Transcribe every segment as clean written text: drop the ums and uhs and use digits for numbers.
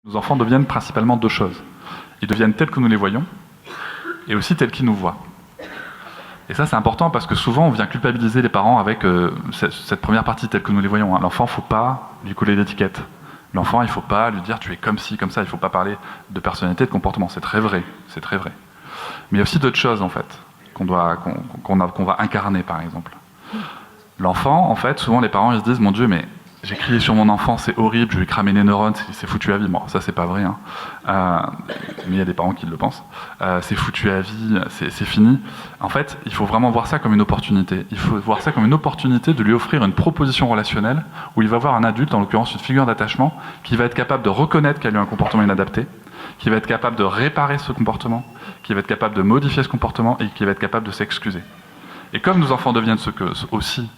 Nos enfants deviennent principalement deux choses. Ils deviennent tels que nous les voyons, et aussi tels qu'ils nous voient. Et ça, c'est important parce que souvent, on vient culpabiliser les parents avec cette première partie telle que nous les voyons. L'enfant, il ne faut pas lui coller d'étiquette. L'enfant, il ne faut pas lui dire tu es comme ci, comme ça. Il ne faut pas parler de personnalité, de comportement. C'est très vrai. C'est très vrai. Mais il y a aussi d'autres choses, en fait, qu'on va incarner, par exemple. L'enfant, en fait, souvent, les parents, ils se disent mon Dieu, mais j'ai crié sur mon enfant, c'est horrible, je vais cramer les neurones, c'est foutu à vie. Bon, ça, c'est pas vrai, hein. Mais il y a des parents qui le pensent. C'est foutu à vie, c'est fini. En fait, il faut vraiment voir ça comme une opportunité. Il faut voir ça comme une opportunité de lui offrir une proposition relationnelle où il va voir un adulte, en l'occurrence une figure d'attachement, qui va être capable de reconnaître qu'elle a eu un comportement inadapté, qui va être capable de réparer ce comportement, qui va être capable de modifier ce comportement et qui va être capable de s'excuser. Et comme nos enfants deviennent aussi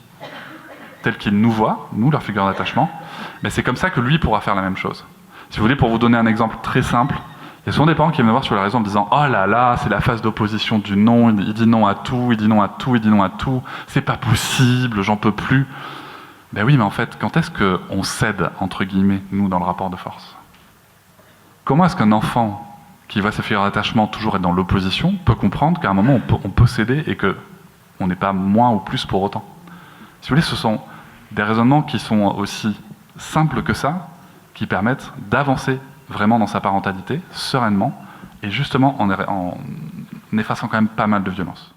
tels qu'ils nous voient, nous, leur figure d'attachement, mais c'est comme ça que lui pourra faire la même chose. Si vous voulez, pour vous donner un exemple très simple, il y a souvent des parents qui viennent me voir sur la raison en me disant « Oh là là, c'est la phase d'opposition du non, il dit non à tout, il dit non à tout, il dit non à tout, c'est pas possible, j'en peux plus. » Ben oui, mais en fait, quand est-ce qu'on cède, entre guillemets, nous, dans le rapport de force? Comment est-ce qu'un enfant qui voit sa figure d'attachement toujours être dans l'opposition peut comprendre qu'à un moment, on peut céder et qu'on n'est pas moins ou plus pour autant? Si vous voulez, ce sont des raisonnements qui sont aussi simples que ça, qui permettent d'avancer vraiment dans sa parentalité, sereinement, et justement en effaçant quand même pas mal de violence.